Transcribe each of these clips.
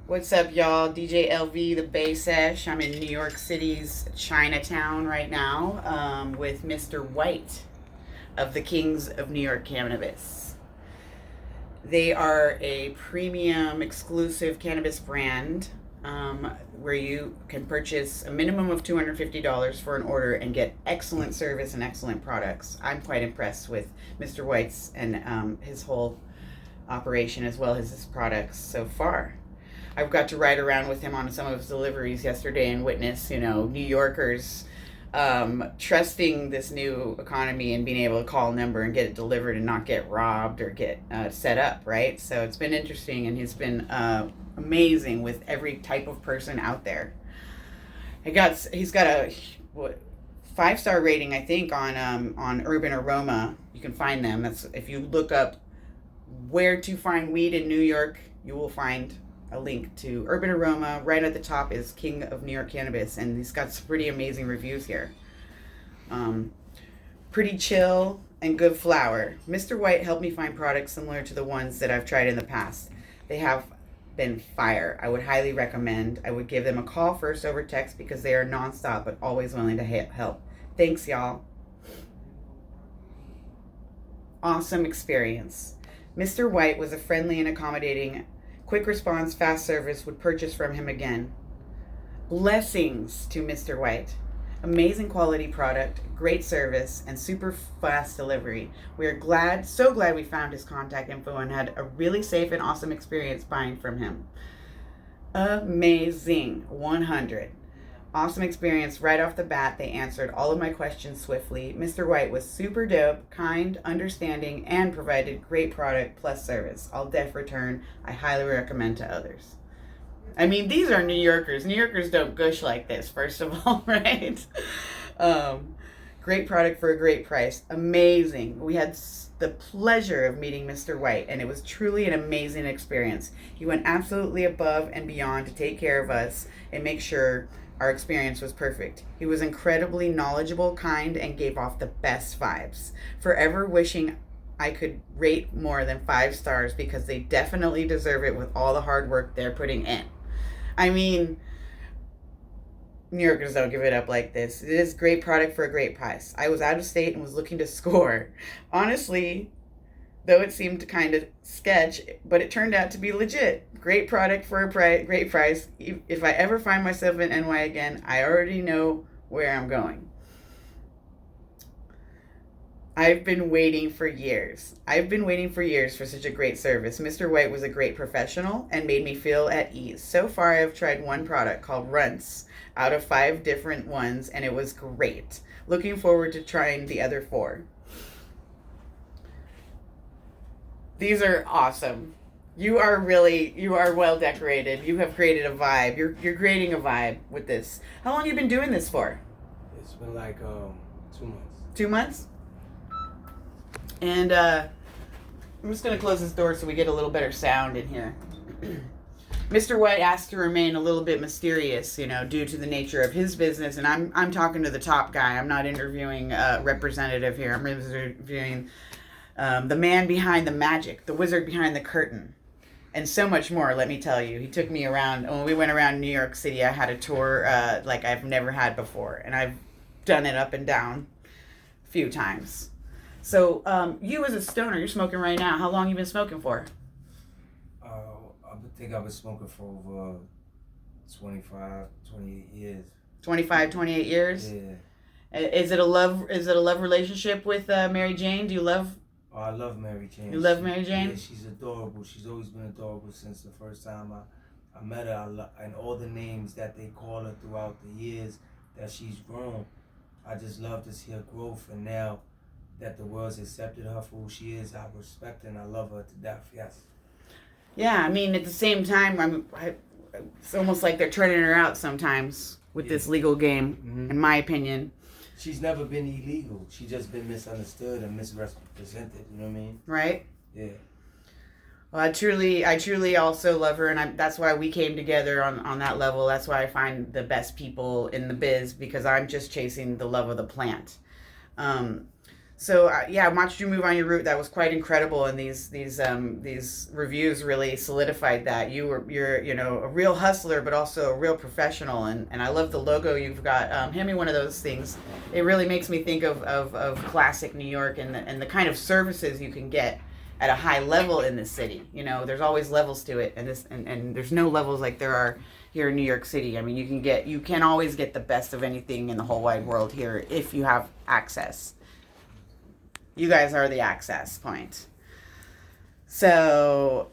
What's up, y'all? DJ LV, the Bay Sesh. I'm in New York City's Chinatown right now with Mr. White of the Kings of Ny Cannabis. They are a premium exclusive cannabis brand where you can purchase a minimum of $250 for an order and get excellent service and excellent products. I'm quite impressed with Mr. White's and his whole operation as well as his products so far. I've got to ride around with him on some of his deliveries yesterday and witness, New Yorkers trusting this new economy and being able to call a number and get it delivered and not get robbed or get set up, right? So it's been interesting, and he's been amazing with every type of person out there. He's got a 5-star rating, I think, on Urban Aroma. You can find them. That's if you look up where to find weed in New York, you will find a link to Urban Aroma. Right at the top is King of Ny Cannabis, and he's got some pretty amazing reviews here. Pretty chill and good flower. Mr. White helped me find products similar to the ones that I've tried in the past. They have been fire. I would highly recommend. I would give them a call first over text because they are nonstop but always willing to help. Thanks, y'all. Awesome experience. Mr. White was a friendly and accommodating, quick response, fast service, would purchase from him again. Blessings to Mr. White. Amazing quality product, great service, and super fast delivery. We are so glad we found his contact info and had a really safe and awesome experience buying from him. Amazing. 100. Awesome experience right off the bat. They answered all of my questions swiftly. Mr. White was super dope, kind, understanding, and provided great product plus service. I'll return. I highly recommend to others. I mean, these are New Yorkers. New Yorkers don't gush like this, first of all, right? Great product for a great price. Amazing. We had the pleasure of meeting Mr. White, and it was truly an amazing experience. He went absolutely above and beyond to take care of us and make sure our experience was perfect. He was incredibly knowledgeable, kind, and gave off the best vibes. Forever wishing I could rate more than 5 stars because they definitely deserve it with all the hard work they're putting in. I mean, New Yorkers don't give it up like this. It is great product for a great price. I was out of state and was looking to score. Honestly, though it seemed kind of sketch, but it turned out to be legit. Great product for a great price. If I ever find myself in NY again, I already know where I'm going. I've been waiting for years for such a great service. Mr. White was a great professional and made me feel at ease. So far, I've tried one product called Runts out of 5 different ones, and it was great. Looking forward to trying the other 4. These are awesome. You are well decorated. You have created a vibe. You're creating a vibe with this. How long have you been doing this for? It's been like 2 months. 2 months? And I'm just going to close this door so we get a little better sound in here. Mr. White asked to remain a little bit mysterious, due to the nature of his business. And I'm talking to the top guy. I'm not interviewing a representative here. I'm interviewing the man behind the magic, the wizard behind the curtain, and so much more, let me tell you. He took me around. When we went around New York City, I had a tour like I've never had before, and I've done it up and down a few times. So you as a stoner, you're smoking right now. How long you been smoking for? I think I've been smoking for over 25, 28 years. 25, 28 years? Yeah. Is it a love relationship with Mary Jane? Do you love... Oh, I love Mary Jane. You love Mary Jane? Yeah, she's adorable. She's always been adorable since the first time I met her. And all the names that they call her throughout the years that she's grown. I just love to see her growth. And now that the world's accepted her for who she is, I respect her and I love her to death, yes. Yeah, I mean, at the same time, it's almost like they're turning her out sometimes with this legal game, in my opinion. She's never been illegal. She's just been misunderstood and misrepresented. You know what I mean? Right? Yeah. Well, I truly also love her, and that's why we came together on that level. That's why I find the best people in the biz, because I'm just chasing the love of the plant. So yeah, I watched you move on your route. That was quite incredible, and these reviews really solidified that you're a real hustler, but also a real professional. And I love the logo you've got. Hand me one of those things. It really makes me think of classic New York and the kind of services you can get at a high level in this city. There's always levels to it, and there's no levels like there are here in New York City. I mean, you can always get the best of anything in the whole wide world here if you have access. You guys are the access point. So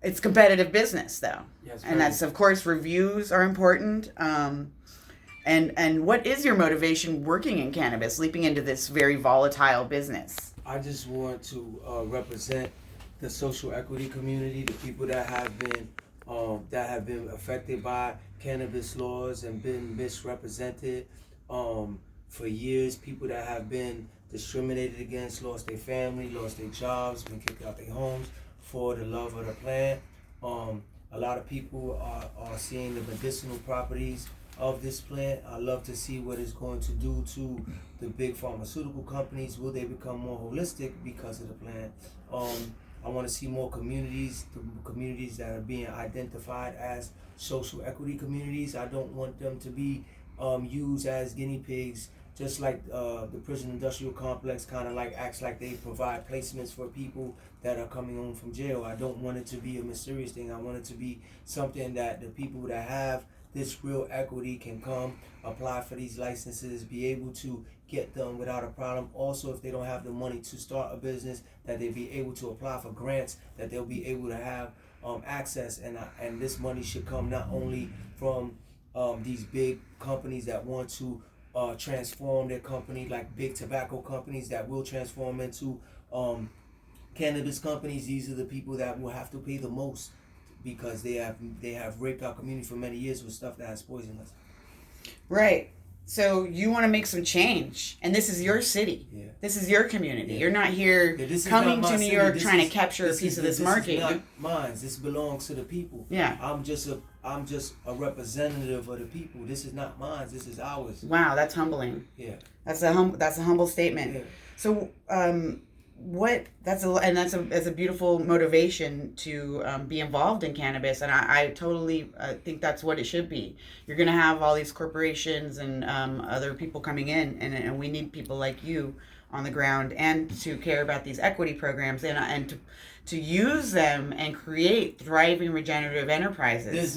it's competitive business, though. Yes, and that's, of course, reviews are important. And what is your motivation working in cannabis, leaping into this very volatile business? I just want to represent the social equity community, the people that have been affected by cannabis laws and been misrepresented for years. People that have been discriminated against, lost their family, lost their jobs, been kicked out their homes for the love of the plant. A lot of people are seeing the medicinal properties of this plant. I love to see what it's going to do to the big pharmaceutical companies. Will they become more holistic because of the plant? I want to see more communities, the communities that are being identified as social equity communities. I don't want them to be used as guinea pigs, just like the prison industrial complex kind of like acts like they provide placements for people that are coming home from jail. I don't want it to be a mysterious thing. I want it to be something that the people that have this real equity can come, apply for these licenses, be able to get them without a problem. Also, if they don't have the money to start a business, that they'll be able to apply for grants, that they'll be able to have access. And this money should come not only from these big companies that want to transform their company, like big tobacco companies that will transform into cannabis companies. These are the people that will have to pay the most because they have raped our community for many years with stuff that has poisoned us. Right. So you want to make some change, and this is your city. Yeah. This is your community. Yeah. You're not here coming to New York trying to capture a piece of this market. This is not mine. This belongs to the people. Yeah. I'm just a representative of the people. This is not mine. This is ours. Wow, that's humbling. Yeah. That's a humble statement. Yeah. So that's a beautiful motivation to be involved in cannabis, and I totally think that's what it should be. You're going to have all these corporations and other people coming in, and we need people like you on the ground, and to care about these equity programs and to use them and create thriving regenerative enterprises. There's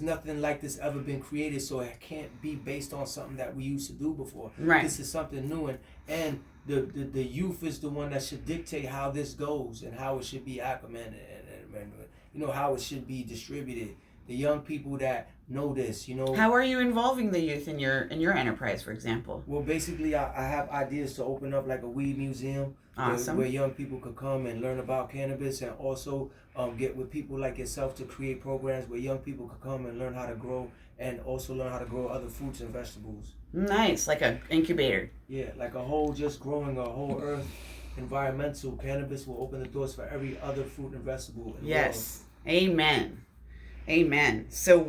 nothing like this ever been created, so it can't be based on something that we used to do before. Right. This is something new, and the youth is the one that should dictate how this goes and how it should be acclimated and how it should be distributed. The young people that know this, How are you involving the youth in your enterprise, for example? Well, basically, I have ideas to open up like a weed museum. Awesome. Where young people could come and learn about cannabis, and also get with people like yourself to create programs where young people could come and learn how to grow, and also learn how to grow other fruits and vegetables. Nice, like an incubator. Yeah, like just growing a whole earth environmental cannabis will open the doors for every other fruit and vegetable in the world. Amen. So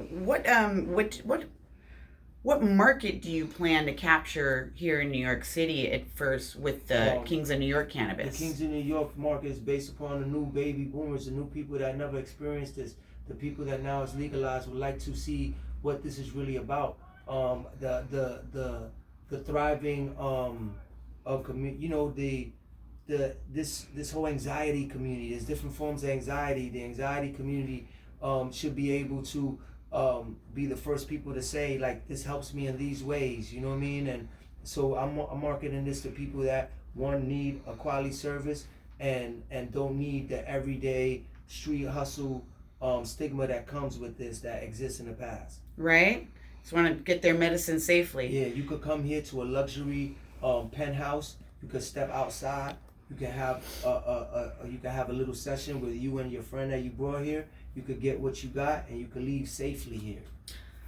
what market do you plan to capture here in New York City at first with the Kings of Ny Cannabis? The Kings of Ny market is based upon the new baby boomers, the new people that never experienced this, the people that now it's legalized would like to see what this is really about. The thriving of community, this whole anxiety community. There's different forms of anxiety. The anxiety community should be able to be the first people to say, like, this helps me in these ways, you know what I mean? And so I'm marketing this to people that need a quality service and don't need the everyday street hustle stigma that comes with this that exists in the past. Right? Just want to get their medicine safely. Yeah, you could come here to a luxury penthouse. You could step outside. You can have a little session with you and your friend that you brought here. You could get what you got, and you could leave safely here.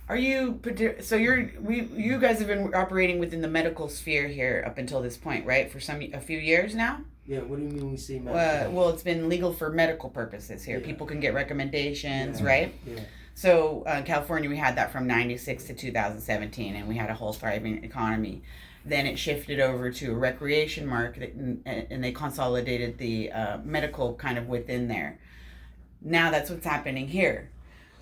Are you so you guys have been operating within the medical sphere here up until this point, right? For a few years now? Yeah, what do you mean when you say medical? Well, it's been legal for medical purposes here. Yeah. People can get recommendations, right? Yeah. So California, we had that from 96 to 2017, and we had a whole thriving economy. Then it shifted over to a recreation market, and they consolidated the medical kind of within there. Now that's what's happening here.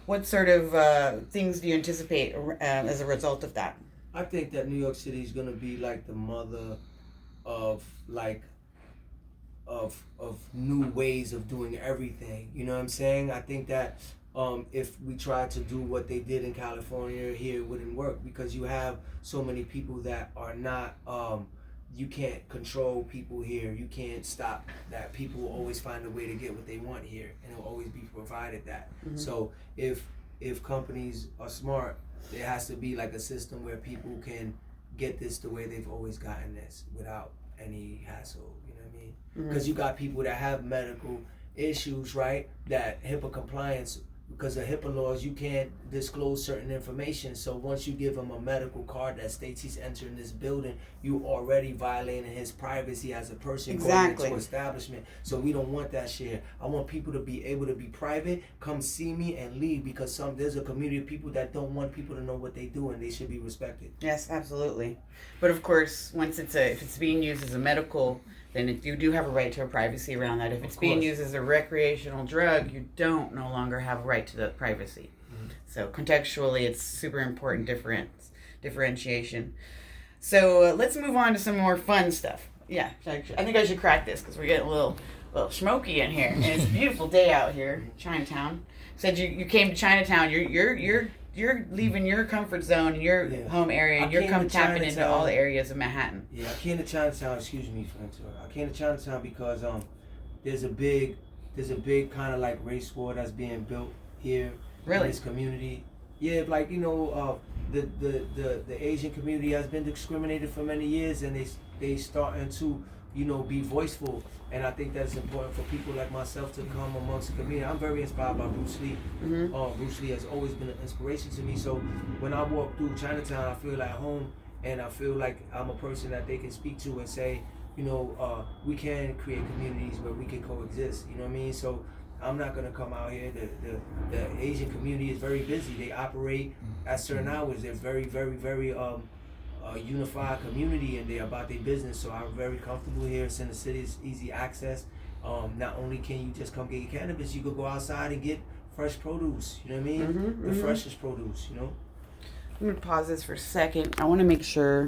What sort of things do you anticipate as a result of that? I think that New York City is gonna be like the mother of of new ways of doing everything. You know what I'm saying? I think that if we tried to do what they did in California here, it wouldn't work because you have so many people that are not. You can't control people here. You can't stop that. People will always find a way to get what they want here, and it will always be provided that. Mm-hmm. So if companies are smart, there has to be like a system where people can get this the way they've always gotten this without any hassle. You know what I mean? Because you got people that have medical issues, right? That HIPAA compliance, because of HIPAA laws, you can't disclose certain information. So once you give him a medical card that states he's entering this building, you already violating his privacy as a person going into establishment. So we don't want that shit. I want people to be able to be private, come see me and leave, because there's a community of people that don't want people to know what they do, and they should be respected. Yes, absolutely. But of course, once if it's being used as a medical, then you do have a right to a privacy around that. If it's being used as a recreational drug, you don't no longer have a right to the privacy. Mm-hmm. So contextually, it's super important differentiation. So let's move on to some more fun stuff. Yeah, I think I should crack this because we're getting a little smoky in here. And it's a beautiful day out here, Chinatown. Said you came to Chinatown. You're leaving your comfort zone, your home area, and you're tapping into all the areas of Manhattan. Yeah, I came to Chinatown. Excuse me for interrupting. I came to Chinatown because there's a big kind of like race war that's being built here in this community. Yeah, like the Asian community has been discriminated for many years, and they starting to be voiceful. And I think that's important for people like myself to come amongst the community. I'm very inspired by Bruce Lee. Mm-hmm. Bruce Lee has always been an inspiration to me. So when I walk through Chinatown, I feel at home, and I feel like I'm a person that they can speak to and say, we can create communities where we can coexist. You know what I mean? So I'm not gonna come out here. The Asian community is very busy. They operate at certain hours. They're very, very, very unified community, and they're about their business. So I'm very comfortable here. It's in the city. It's easy access. Not only can you just come get your cannabis, you could go outside and get fresh produce. You know what I mean? The freshest produce. I'm gonna pause this for a second. I want to make sure